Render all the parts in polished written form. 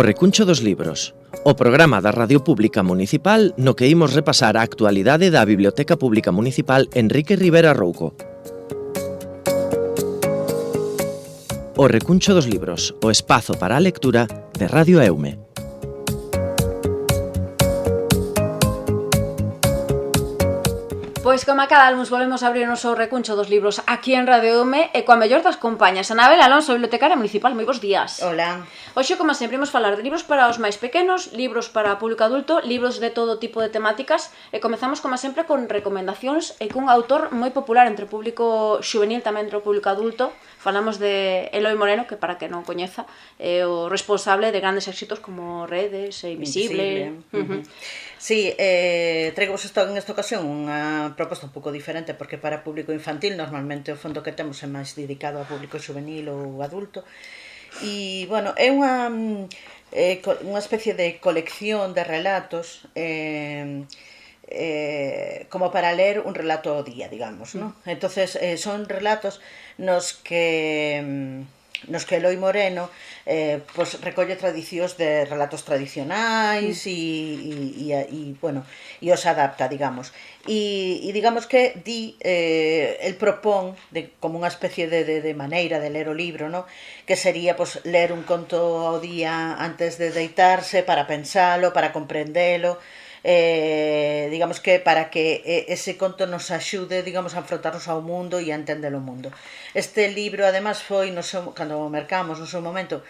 O Recuncho dos Libros, o programa da Radio Pública Municipal no que imos repasar a actualidade da Biblioteca Pública Municipal Enrique Rivera Rouco. O Recuncho dos Libros, o espazo para a lectura de Radio Eume. Pois como a cada almos volvemos a abrir o noso recuncho dos libros aquí en Radio Eume e coa mellor das compañas, Anabel Alonso, bibliotecaria municipal. Moi bons días. Hola. Hoxe, como sempre, imos falar de libros para os máis pequenos, libros para público adulto, libros de todo tipo de temáticas e comezamos, como sempre, con recomendacións e cun autor moi popular entre o público xuvenil, tamén entre o público adulto. Falamos de Eloi Moreno, que para que non coñeza é o responsable de grandes éxitos como Redes e Invisible. Sí, traigo vos en esta ocasión unha proposta un pouco diferente porque para público infantil normalmente o fondo que temos é máis dedicado a público juvenil ou adulto e, bueno, é unha especie de colección de relatos como para ler un relato ao día, digamos, ¿no? Entonces, son relatos nos que Eloi Moreno pues, recolle tradicións de relatos tradicionais e os adapta, digamos. E digamos que el propón como unha especie de maneira de ler o libro, ¿no? Que sería pues, ler un conto ao día antes de deitarse para pensalo, para comprendelo, digamos que para que ese conto nos axude, digamos, a enfrontarnos ao mundo e a entender o mundo. Este libro, además, foi, cando o mercamos no seu momento,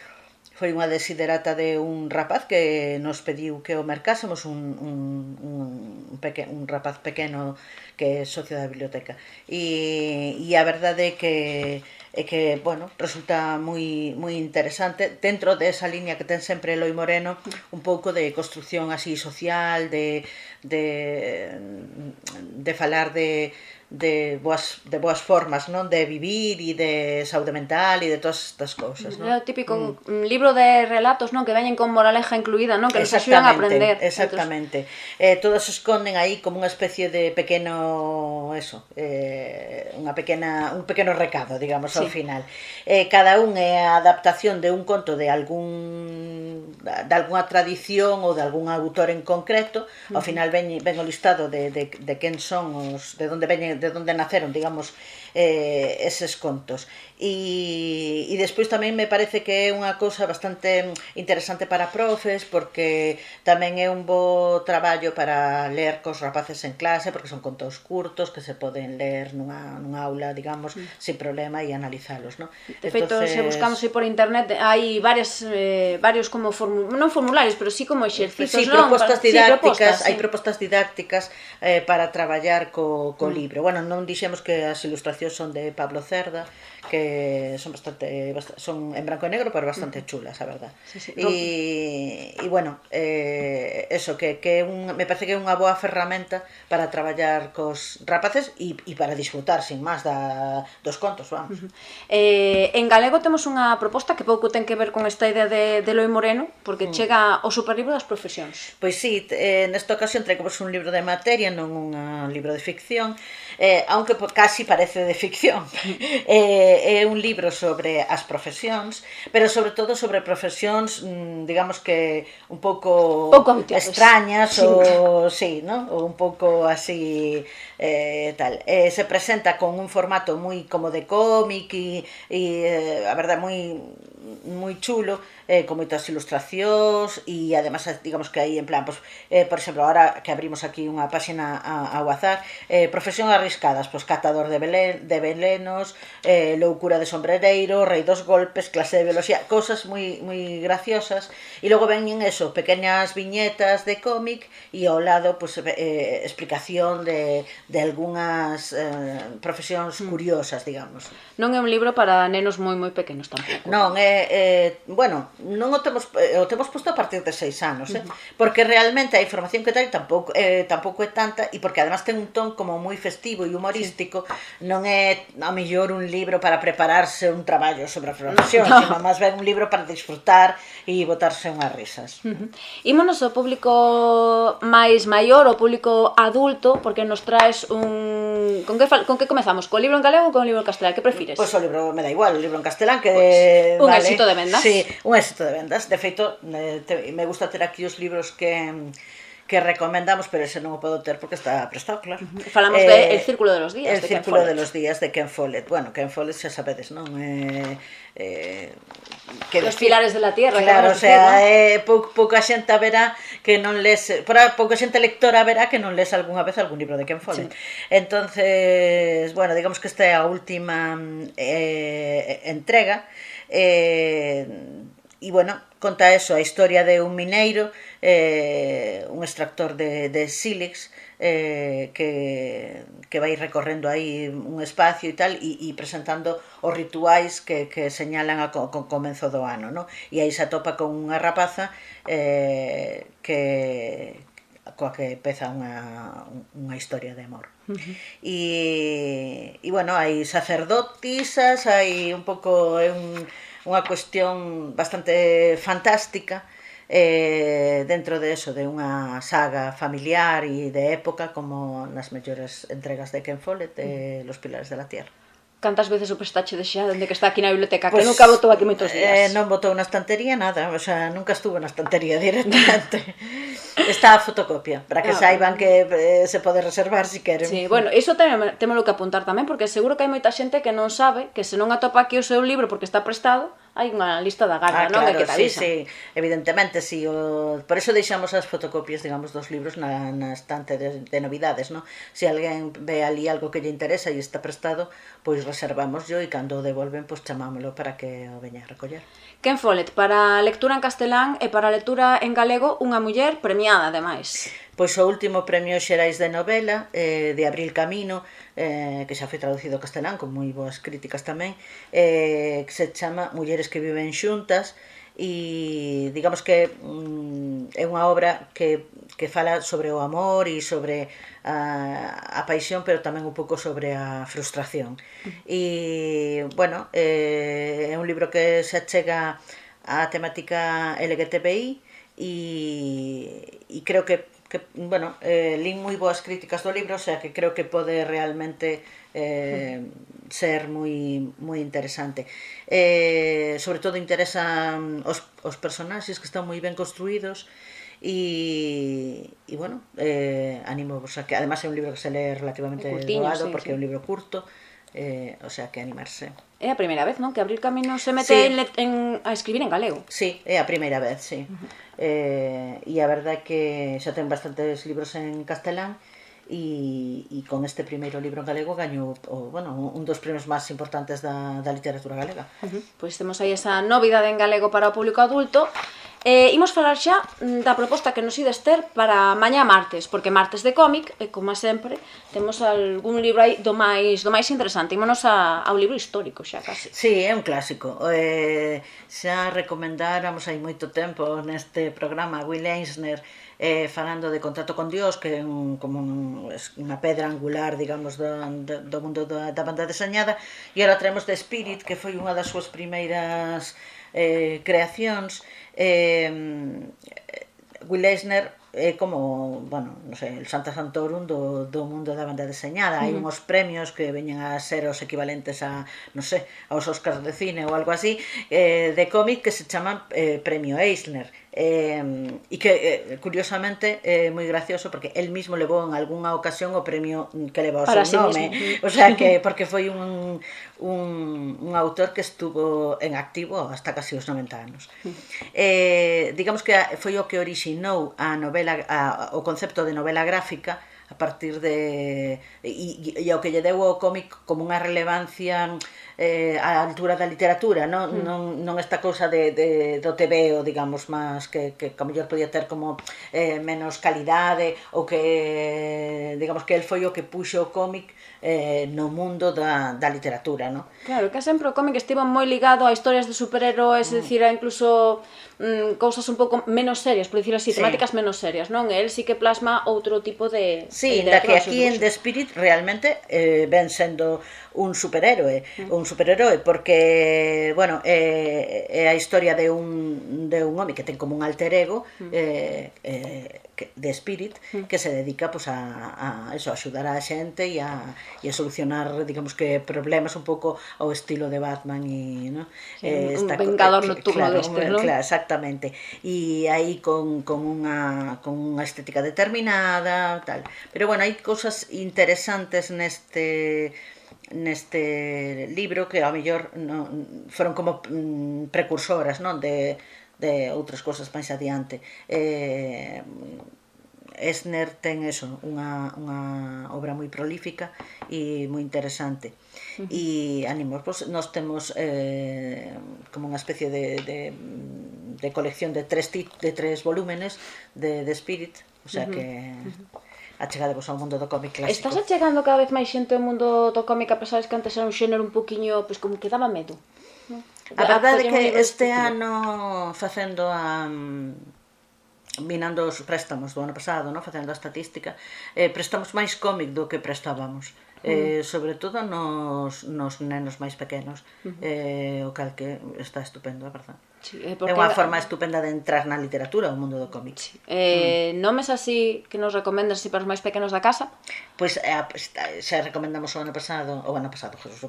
foi unha desiderata de un rapaz que nos pediu que o mercásemos, un rapaz pequeno que é socio da biblioteca. E a verdade é que, bueno, resulta moi interesante dentro desa liña que ten sempre Eloi Moreno, un pouco de construcción así social, de falar de boas formas, non, de vivir e de saúde mental e de todas estas cousas, non? É o típico libro de relatos, non, que veñen con moraleja incluída, non, que nos axudan a aprender. Exactamente. Todos se esconden aí como unha especie de pequeno un pequeno recado, digamos, ao final. Cada un é a adaptación de un conto de algunha tradición ou de algún autor en concreto. Ao final ven o listado de quen son os, de onde naceron, digamos, eses contos. E despois tamén me parece que é unha cousa bastante interesante para profes, porque tamén é un bo traballo para ler cos rapaces en clase, porque son contos curtos que se poden ler nunha aula, digamos, sin problema e analizalos, non? De feito, se buscamos aí por internet, hai varios como non formularios, pero sí como exercicios, non? Hai propostas didácticas para traballar co libro. Bueno, non dixemos que as ilustracións son de Pablo Cerda, que son en branco e negro, pero bastante chulas, a verdad. E bueno, eso, que me parece que é unha boa ferramenta para traballar cos rapaces e para disfrutar, sin máis, dos contos, vamos. En galego temos unha proposta que pouco ten que ver con esta idea de Eloi Moreno, porque chega o superlibro das profesións. Pois sí, nesta ocasión trago un libro de materia, non un libro de ficción, aunque casi parece de ficción. É un libro sobre as profesións, pero sobre todo sobre profesións, digamos que un pouco extrañas, ou un pouco así tal. Se presenta con un formato moi como de cómic e a verdade moi chulo, con moitas ilustracións e además, digamos que aí en plan, por exemplo, ahora que abrimos aquí unha páxina ao azar, profesión arriscadas, catador de velenos, loucura de sombrereiro, rei dos golpes, clase de biología, cosas moi graciosas, e logo veñen eso, pequenas viñetas de cómic e ao lado explicación de algunhas profesións curiosas, digamos. Non é un libro para nenos moi pequenos tampouco. Non, bueno, non o temos posto a partir de 6 anos, porque realmente a información que ten tampouco é tanta, e porque además ten un ton como moi festivo e humorístico, non é a mellor un libro para prepararse un traballo sobre a profesión, sino máis ben un libro para disfrutar e botarse unhas risas. Ímonos ao público máis maior, ao público adulto, porque nos traes un con que comezamos? Co libro en galego ou con o libro en castelán? Que prefires? Pois o libro me dá igual, o libro en castelán que un éxito de vendas. Sí, un éxito de vendas. De feito, me gusta ter aquí os libros que recomendamos, pero ese non o podo ter porque está prestado, claro. Falamos de El Círculo de los Días, de Ken Follett. El Círculo de los Días de Ken Follett. Bueno, Ken Follett xa sabedes, non? Los pilares de la tierra. Claro, o sea, pouca xente verá que non les... pouca xente lectora verá que non les algunha vez algún libro de Ken Follett. Sí. Entonces, bueno, digamos que esta é a última entrega. E, bueno, conta eso, a historia de un mineiro, un extractor de sílex, que vai recorrendo aí un espacio e tal, e presentando os rituais que señalan con comenzo do ano, no? E aí se atopa con unha rapaza coa que empeza unha historia de amor. E, bueno, hai sacerdotisas, hai un pouco... unha cuestión bastante fantástica dentro de eso, de unha saga familiar e de época como nas mellores entregas de Ken Follett, de Los Pilares de la Tierra. Cantas veces o prestache de xa dende que está aquí na biblioteca? Pues, que nunca botou aquí moitos días. Non botou na estantería nada, o sea, nunca estuvo na estantería directamente. Está a fotocopia, para que saiban que se pode reservar se queren. Sí, bueno, iso témolo que apuntar tamén, porque seguro que hai moita xente que non sabe que se non atopa aquí o seu libro porque está prestado, hai unha lista da garda, non? Claro, Que te avisa. Sí, evidentemente, sí. Por eso deixamos as fotocopias, digamos, dos libros na estante de novidades, non? Se alguén ve ali algo que lle interesa e está prestado, pois reservámoslo e cando o devolven, pois chamámoslo para que o veña a recoller. Ken Follett, para a lectura en castelán e para a lectura en galego, unha muller premiada, ademais. Pois o último premio Xerais de novela de Abril Camino, que xa foi traducido ao castelán con moi boas críticas tamén, que se chama Mulleres que viven xuntas, e digamos que é unha obra que fala sobre o amor e sobre a paixón, pero tamén un pouco sobre a frustración. E, bueno, é un libro que se achega á temática LGTBI e creo que bueno, lín moi boas críticas do libro, o sea que creo que pode realmente ser moi interesante. Sobre todo interesan os personaxes que están moi ben construídos e bueno, animo-vos a que además é un libro que se lee relativamente doado, sí, porque é un libro curto, o sea que animarse. É a primeira vez, non? Que Abril Camino se mete a escribir en galego. Sí, é a primeira vez, sí. E a verdade é que xa ten bastantes libros en castelán e con este primeiro libro en galego gañou un dos premios máis importantes da literatura galega. Pois temos aí esa novidade en galego para o público adulto. Imos falar xa da proposta que nos ides ter para mañá martes, porque martes de cómic, e como sempre, temos algún libro aí do máis interesante. Ímonos ao libro histórico xa casi. Sí, é un clásico. Xa recomendáramos hai moito tempo neste programa Will Eisner falando de Contrato con Dios, que é como unha pedra angular, digamos, do mundo da banda deseñada, e agora traemos The Spirit, que foi unha das súas primeiras creacións. Will Eisner é como, bueno, non sei, el Santa Santorum do mundo da banda deseñada. Hai unhos premios que veñen a ser os equivalentes a, non sei, aos Oscars de cine ou algo así, de cómic, que se chaman Premio Eisner. E que, curiosamente, é moi gracioso porque el mismo levou en algunha ocasión o premio que leva o seu nome. O sea que, porque foi un autor que estuvo en activo hasta casi os 90 anos. Digamos que foi o que orixinou a novela, o concepto de novela gráfica, a partir de... e ao que lle deu ao cómic como unha relevancia á altura da literatura, non esta cousa do tebeo, digamos, máis que a mellor podía ter como menos calidade, ou que, digamos, que el foi o que puxo o cómic no mundo da literatura, non? Claro, que sempre o cómic estivo moi ligado a historias de superhéroes, é dicir, a incluso cousas un pouco menos serias, por dicir así, temáticas menos serias, non? El sí que plasma outro tipo de literatura. Sí, da que aquí en The Spirit realmente ven sendo un superhéroe, porque, bueno, é a historia de un home que ten como un alter ego de Spirit, que se dedica pues, a eso, a axudar a xente e a solucionar, digamos que, problemas un pouco ao estilo de Batman e, ¿no? Un vengador nocturno destes, ¿no? Claro, exactamente. E aí con unha estética determinada, tal. Pero bueno, hai cousas interesantes neste libro que ao mellor foron como precursoras, non, de outras cousas máis adiante. Esner ten eso, unha obra moi prolífica e moi interesante. E ánimos, pues, nós temos como unha especie de colección de tres volúmenes de Spirit, o sea que achegadevos ao mundo do cómic clásico. Estás achegando cada vez máis xente ao mundo do cómic, a pesar de que antes era un xénero un poquinho, pois como que daba medo, ¿no? A verdade é que este ano facendo minando os préstamos do ano pasado, no? Facendo a estatística, prestamos máis cómic do que prestábamos, sobre todo nos nenos máis pequenos, o cal que está estupendo, a verdade. Sí, é unha forma estupenda de entrar na literatura, ao mundo do cómic. Sí. Nomes así que nos recomendas así para os máis pequenos da casa? Pois xa recomendamos o ano pasado, o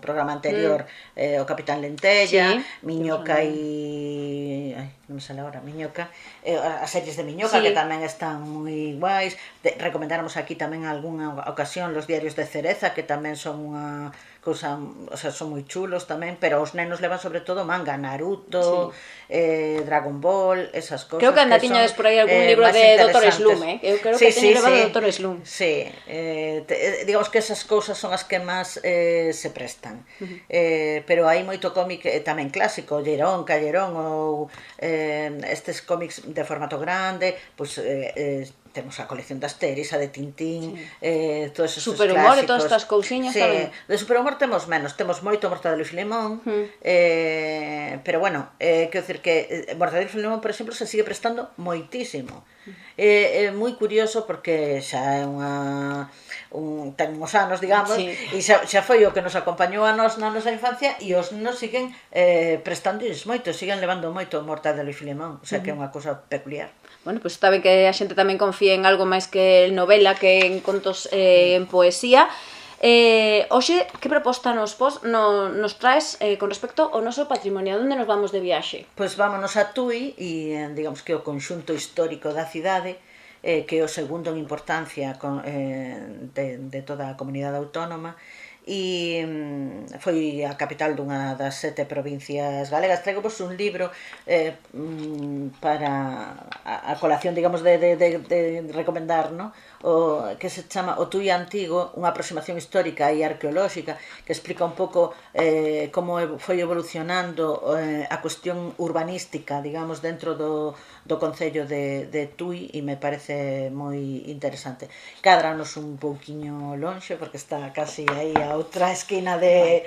programa anterior, o Capitán Lentella, sí, Miñoca e... non me sale agora, Miñoca, as series de Miñoca, sí, que tamén están moi guais. Recomendáramos aquí tamén algunha ocasión los diarios de Cereza, que tamén son unha cousa, o sea, son moi chulos tamén, pero os nenos levan sobre todo manga, Naruto, sí, Dragon Ball, esas cousas. Creo que anda tiñades por aí algún libro de Dr. Slum, Eu creo que teño levado Dr. Slum. Sí, digamos que esas cousas son as que máis se prestan. Pero hai moito cómic tamén clásico, Llerón, Callerón, ou estes cómics de formato grande, pois temos a colección de Asterix, a de Tintín, sí, todos esos Superhumor clásicos. E todas estas cousiñas, sí, tamén. De superhumor temos menos, temos moito Mortadelo e Filemón, pero bueno, quero dicir que Mortadelo e Filemón, por exemplo, se sigue prestando moitísimo. É moi curioso porque xa é ten uns anos, digamos, sí, e xa foi o que nos acompañou a nós na nosa infancia, e os nos siguen prestándoles moito, siguen levando moito Mortadelo e Filemón, o sea que é unha cousa peculiar. Bueno, pois está ben que a xente tamén confíe en algo máis que en novela, que en contos, en poesía. Hoxe, que proposta nos traes con respecto ao noso patrimonio? Onde nos vamos de viaxe? Pois vámonos a Tui, e digamos que o conxunto histórico da cidade, que é o segundo en importancia de toda a comunidade autónoma, e foi a capital dunha das 7 provincias galegas. Traigo vos un libro para a colación, digamos, de recomendar, ¿no? Que se chama O Tui Antigo, unha aproximación histórica e arqueolóxica, que explica un pouco como foi evolucionando a cuestión urbanística, digamos, dentro do concello de Tui, e me parece moi interesante. Cádranos un pouquiño lonxe, porque está casi aí a outra esquina de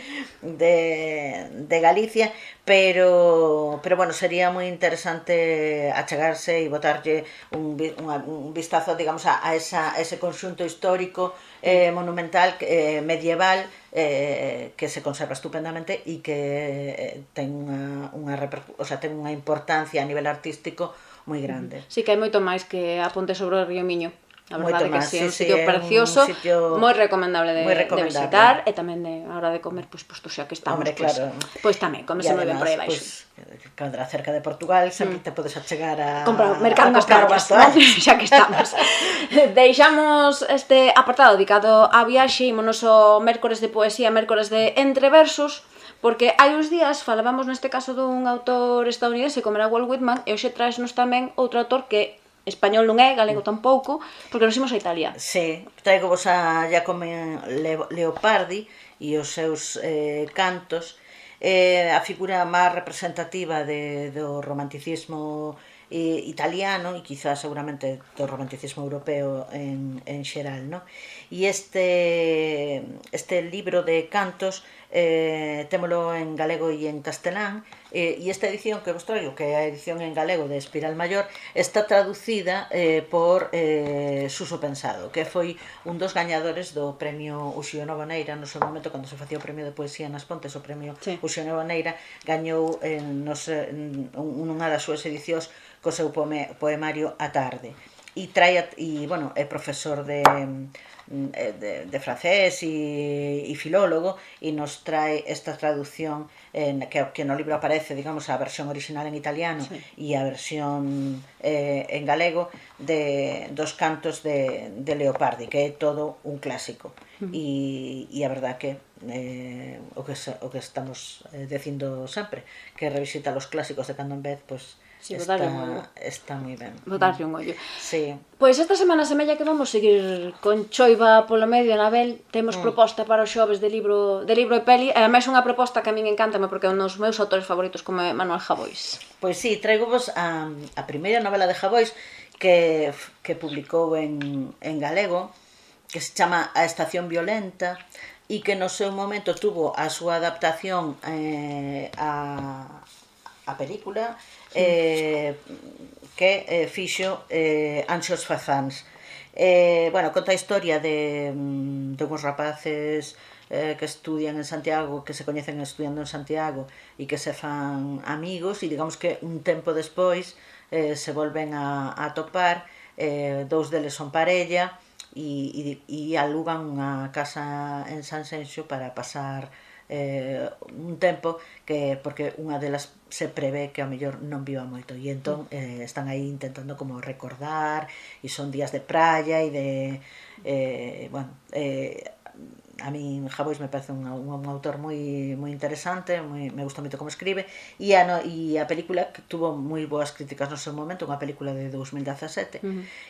Galicia, pero bueno, sería moi interesante achegarse e botarlle un vistazo, digamos, a ese conxunto histórico monumental, medieval, que se conserva estupendamente e que ten unha importancia a nivel artístico moi grande. Sí, que hai moito máis que a ponte sobre o río Miño. A verdade que sí, é un sitio precioso, moi recomendable de visitar, e tamén a hora de comer, pois xa que estamos, pois tamén, comese moi ben por aí baixo. Cando cerca de Portugal, sempre te podes achegar a comprar mercado nas calles, xa que estamos. Deixamos este apartado dedicado á viaxe, ímonos ao mércores de poesía, mércores de entreversos, porque hai uns días falábamos neste caso dun autor estadounidense como era Walt Whitman, e hoxe traesnos tamén outro autor que español non é, galego tampouco, porque nos imos a Italia. Sí, traigo vos a Giacomo Leopardi e os seus cantos, a figura máis representativa do romanticismo italiano, e quizás seguramente do romanticismo europeo en xeral, non? E este libro de cantos témolo en galego e en castelán, e esta edición que vos traio, que é a edición en galego de Espiral Maior, está traducida por Suso Pensado, que foi un dos gañadores do premio Uxío Novoneira no seu momento, cando se facía o premio de poesía nas Pontes, o premio Uxío Novoneira gañou nunha das súas edicións co seu poemario A Tarde. E é profesor de francés e filólogo, e nos trae esta traducción que no libro aparece, digamos, a versión original en italiano e a versión en galego dos cantos de Leopardi, que é todo un clásico. E a verdad que o que estamos dicindo sempre, que revisita los clásicos de cando en vez, pues está moi ben. Botarlle un ollo. Sí. Pois esta semana semella que vamos seguir con choiva polo medio, Anabel. Temos proposta para os xoves de libro e peli, e ademais unha proposta que a min encántame porque é un dos meus autores favoritos, como é Manuel Javois. Pois sí, traigo vos a primeira novela de Javois que publicou en galego, que se chama A Estación Violenta, e que no seu momento tuvo a súa adaptación a película que fixo Anxos Fazáns. Conta a historia de uns rapaces que estudian en Santiago, que se coñecen estudiando en Santiago e que se fan amigos, e digamos que un tempo despois se volven a topar, dous deles son parella e alugan unha casa en Sanxenxo para pasar un tempo, porque unha delas se prevé que ao mellor non viva moito, e entón están aí intentando como recordar, e son días de praia e de a min Javois me parece un autor moi interesante, me gusta moito como escribe, e a película que tuvo moi boas críticas no seu momento, unha película de 2017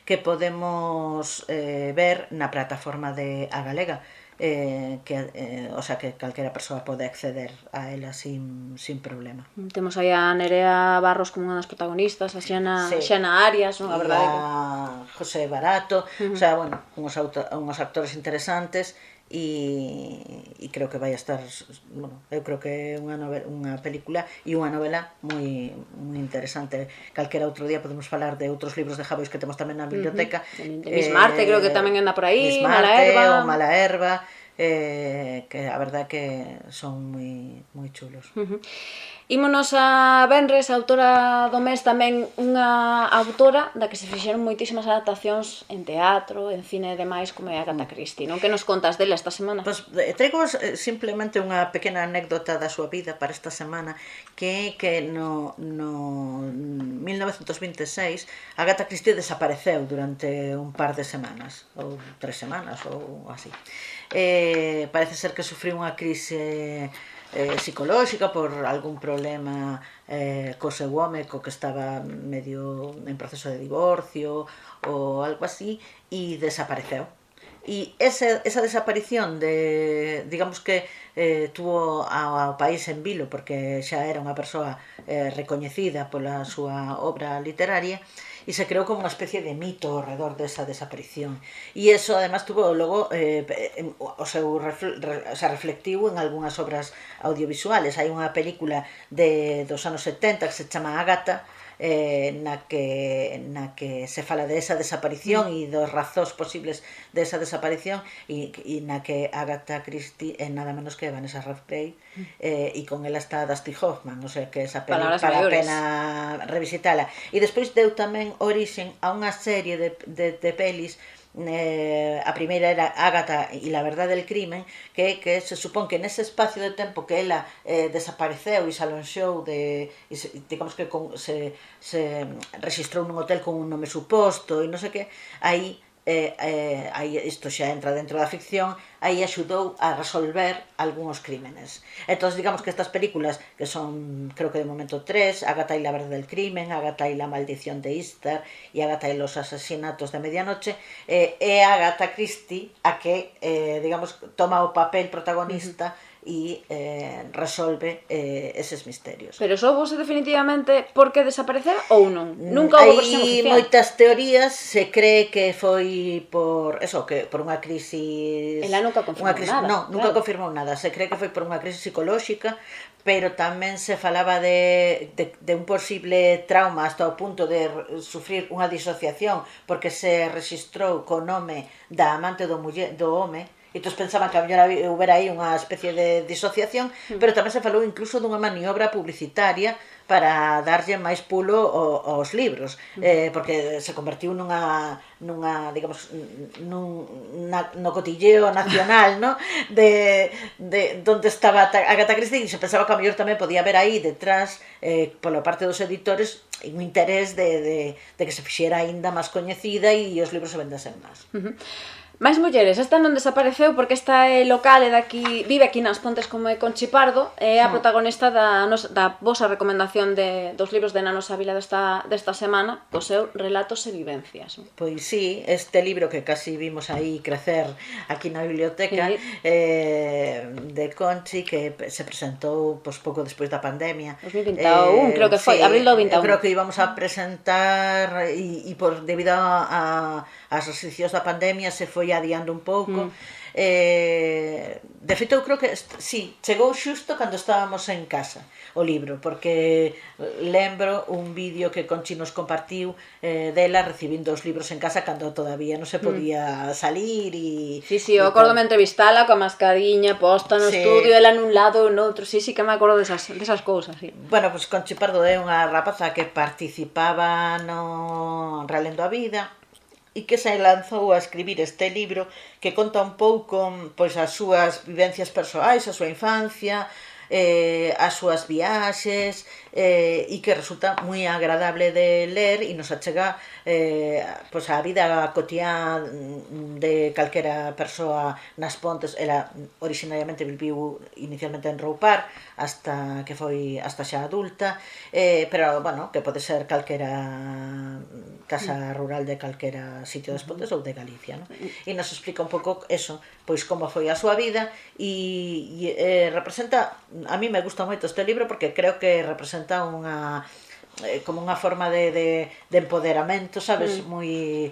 que podemos ver na plataforma de A Galega, o sea que calquera persoa pode acceder a ela sin problema. Temos aí a Nerea Barros como unha das protagonistas, a Xana Arias, non? A verdade que José Barato, o sea, bueno, uns actores interesantes, e creo que vai estar, bueno, eu creo que é unha película e unha novela moi interesante. Calquera outro día podemos falar de outros libros de Javois que temos tamén na biblioteca. Miss Marte creo que tamén anda por aí, Mala Herba, que a verdade que son moi chulos. Ímonos a Benres, a autora do mes, tamén unha autora da que se fixeron moitísimas adaptacións en teatro, en cine e demais, como é Agatha Christie, non? Que nos contas dela esta semana? Pois traigo simplemente unha pequena anécdota da súa vida para esta semana, que no 1926 Agatha Christie desapareceu durante un par de semanas, ou 3 semanas, ou así. Parece ser que sufriu unha crise psicolóxica por algún problema co seu home, co que estaba medio en proceso de divorcio ou algo así, e desapareceu. E esa desaparición digamos que tuvo ao país en vilo, porque xa era unha persoa recoñecida pola súa obra literaria, e se creou como unha especie de mito ao redor desa desaparición, e eso además tuvo logo se reflectiu en algunhas obras audiovisuales. Hai unha película dos anos 70 que se chama Agatha, na que se fala de esa desaparición e dos razóns posibles de esa desaparición, e na que Agatha Christie é nada menos que Vanessa Redgrave, e con ela está Dustin Hoffman, o sea que esa película vale a pena revisitala. E despois deu tamén orixen a unha serie de pelis. A primeira era Agatha e la verdad del crimen, que se supón que nese espacio de tempo que ela desapareceu e se alonxou, digamos que se registrou nun hotel con un nome suposto e non sei que, aí isto xa entra dentro da ficción, aí axudou a resolver algúns crímenes. Entón, digamos que estas películas, que son, creo que de momento 3, Agatha y la verdad del crimen, Agatha y la maldición de Easter e Agatha y los asesinatos de medianoche, é Agatha Christie a que, digamos, toma o papel protagonista e resolve eses misterios. Pero soubose definitivamente por que desaparecer ou non? Nunca houve versión oficial. Hai moitas teorías, se cree que foi por eso, que por unha crisis... Ela nunca confirmou nada. Non, nunca confirmou nada. Se cree que foi por unha crisis psicolóxica, pero tamén se falaba de un posible trauma hasta o punto de sufrir unha disociación porque se registrou co nome da amante do home. E todos pensaban que a mellor houbera aí unha especie de disociación, pero tamén se falou incluso dunha maniobra publicitaria para darlle máis pulo aos libros, porque se convertiu nunha digamos, no cotilleo nacional, ¿no? de donde estaba Agatha Christie, e se pensaba que a mellor tamén podía haber aí detrás, pola parte dos editores, un interés de que se fixera aínda máis coñecida e os libros se vendesen máis. Máis mulleres, esta non desapareceu porque esta é local e vive aquí nas Pontes como é Conchi Pardo, é a protagonista da vosa recomendación dos libros de Nanos Ávila desta semana, o seu Relatos e Vivencias. Pois sí, este libro que casi vimos aí crecer aquí na biblioteca, de Conchi, que se presentou pouco despois da pandemia. 2021, creo que foi, abril do 21. Creo que íbamos a presentar e debido ás restriccións da pandemia se foi adiando un pouco. De feito, eu creo que sí, chegou xusto cando estábamos en casa o libro, porque lembro un vídeo que Conchi nos compartiu dela recibindo os libros en casa cando todavía non se podía salir e... Sí, eu acordome entrevistala coa mascariña posta no estudio, ela nun lado e no outro, sí que me acordo desas cousas, sí. Bueno, pois Conchi Pardo é unha rapaza que participaba no Relendo a Vida e que se lanzou a escribir este libro que conta un pouco pois as súas vivencias persoais, a súa infancia, as súas viaxes, e que resulta moi agradable de ler e nos achega pois a vida cotiá de calquera persoa nas Pontes. Ela originariamente viviu inicialmente en Roupar hasta xa adulta, pero bueno, que pode ser calquera casa rural de calquera sitio das Pontes ou de Galicia, non? E nos explica un pouco eso, pois como foi a súa vida e representa, a mí me gusta moito este libro porque creo que representa como unha forma de empoderamento, sabes, moi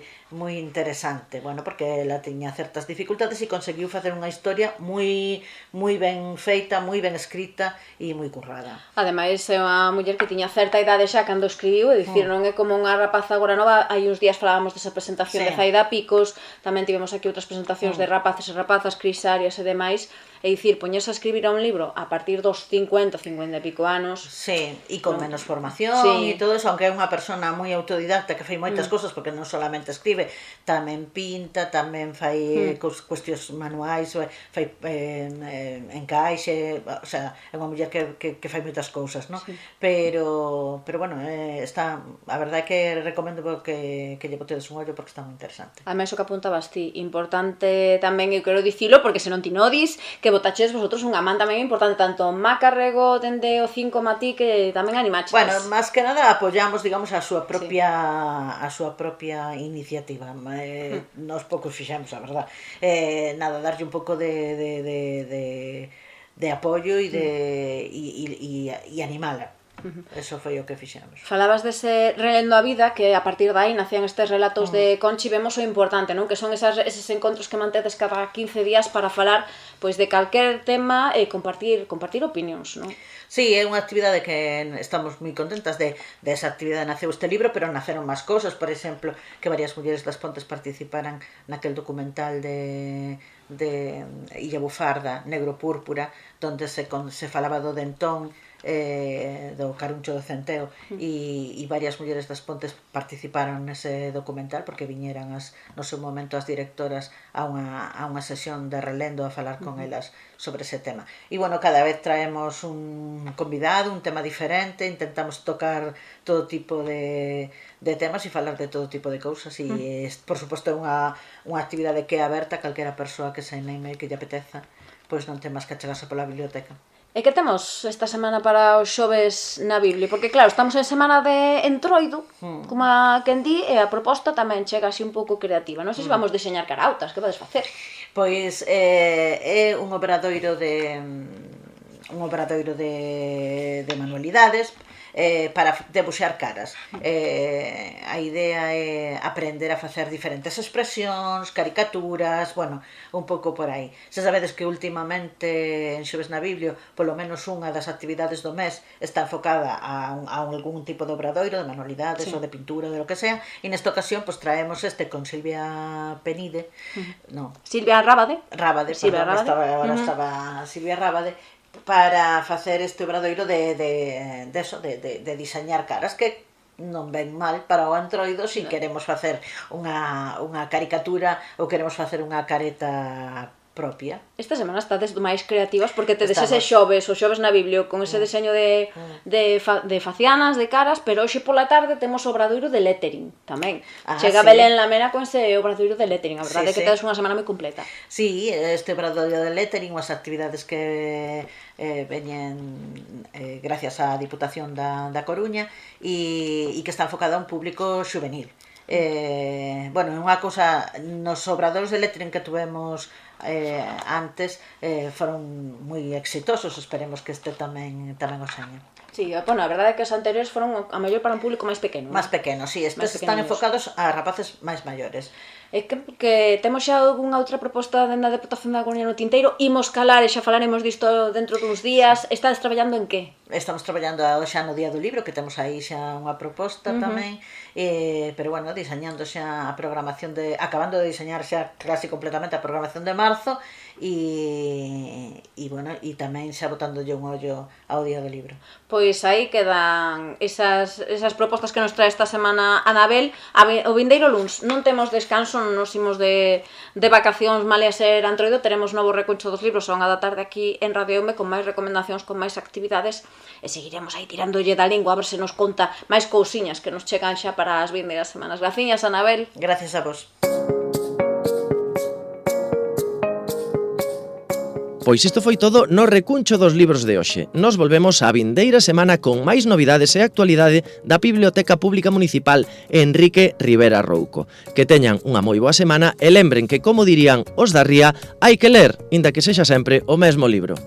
interesante, bueno, porque ela tiña certas dificultades e conseguiu facer unha historia moi ben feita, moi ben escrita e moi currada. Ademais, é unha muller que tiña certa idade xa cando escribiu, é dicir, non é como unha rapaza agora nova. Hai uns días falábamos desa presentación de Zaida Picos, tamén tivemos aquí outras presentacións de rapaces e rapazas, Cris Arias e demais. É dicir, poñerse a escribir a un libro a partir dos 50 e pico anos. Sí, e con menos formación e todo eso, aunque é unha persona moi autodidacta que fai moitas cousas, porque non solamente escribe, tamén pinta, tamén fai cuestións manuais, fai encaixe, o sea, é unha muller que fai moitas cousas, non? Sí. Pero bueno, está, a verdade é que recomendo que lle botedes un ollo porque está moi interesante. Ademais, o que apuntabas ti, importante tamén, eu quero dicilo, porque se non ti nodis, que botaches vosotros unha man tamén importante, tanto Macarrego dende o 5 Matí, que tamén animaches. Bueno, máis que nada apoyamos, digamos, a súa propia iniciativa. Nos poucos fixemos, a verdad. Nada, darlle un pouco de apoio e animala. Eso foi o que fixemos. Falabas dese Relendo a Vida, que a partir de aí nacían estes relatos de Conchi. Vemos o importante, non? Que son eses encontros que mantedes cada 15 días para falar pois de calquer tema e compartir opinións, non? Sí, é unha actividade que estamos moi contentas de esa actividade. Naceu este libro, pero naceron máis cousas. Por exemplo, que varias mulleres das Pontes participaran naquel documental de Illa Bufarda, Negro Púrpura, onde se falaba do dentón, do caruncho do centeo, e varias mulleres das Pontes participaron nese documental porque viñeran no seu momento as directoras a unha sesión de relendo a falar con elas sobre ese tema. E bueno, cada vez traemos un convidado, un tema diferente, intentamos tocar todo tipo de temas e falar de todo tipo de cousas e por suposto é unha actividade que é aberta a calquera persoa que se anime e que lle apeteza, pois non ten máis que achegarse pola biblioteca. E que temos esta semana para os xoves na Biblia? Porque claro, estamos en semana de entroido, como a quen di, e a proposta tamén chega así un pouco creativa. Non sei se vamos deseñar carautas, que podes facer? Pois é un obradoiro de manualidades para debuxar caras. A idea é aprender a facer diferentes expresións, caricaturas, bueno, un pouco por aí. Se sabedes que últimamente en Xoves na Biblio, polo menos unha das actividades do mes está enfocada a algún tipo de obradoiro, de manualidades, sí, ou de pintura, de lo que sea, e nesta ocasión pues traemos este con Silvia Penide, no, Silvia Rábade, Silvia perdón, Rábade. Estaba Silvia Rábade, para facer este obradoiro de diseñar caras, que non ven mal para o antroido se queremos facer unha caricatura ou queremos facer unha careta propia. Esta semana estades máis creativas porque tedes ese xoves na Biblio con ese deseño de facianas, de caras, pero hoxe pola tarde temos obradoiro de lettering tamén. Chega Belén Lamera con ese obradoiro de lettering, a verdade é que tedes unha semana moi completa. Sí, este obradoiro de lettering, as actividades que veñen gracias á Diputación da Coruña e que está enfocada a un público xuvenil. Bueno, unha cousa, nos obradores de lettering que tuvemos antes foron moi exitosos, esperemos que este tamén o seña. Sí, bueno, a verdade é que os anteriores foron a mellor para un público máis pequeno. Máis pequeno, sí, estes están enfocados a rapaces máis maiores. É que temos xa algunha outra proposta dentro da Deputación da Coruña no tinteiro, imos calar e xa falaremos disto dentro duns días. Estades traballando en que? Estamos traballando xa no Día do Libro, que temos aí xa unha proposta tamén, pero bueno, diseñando xa a programación acabando de diseñar xa casi completamente a programación de marzo e bueno, e tamén xa botándolle un ollo ao Día do Libro. Pois aí quedan esas propostas que nos trae esta semana Anabel. O vindeiro luns non temos descanso, non nos imos de vacacións, male a ser antroido, teremos novo recuncho dos libros a 1 da tarde aquí en Radio Eume con máis recomendacións, con máis actividades e seguiremos aí tirándolle da lingua a ver se nos conta máis cousiñas que nos chegan xa para as vindeiras semanas. Graciñas, Anabel. Gracias a vos. Pois isto foi todo no recuncho dos libros de hoxe. Nos volvemos a vindeira semana con máis novidades e actualidade da Biblioteca Pública Municipal Enrique Rivera Rouco. Que teñan unha moi boa semana e lembren que, como dirían os da Ría, hai que ler, inda que sexa sempre o mesmo libro.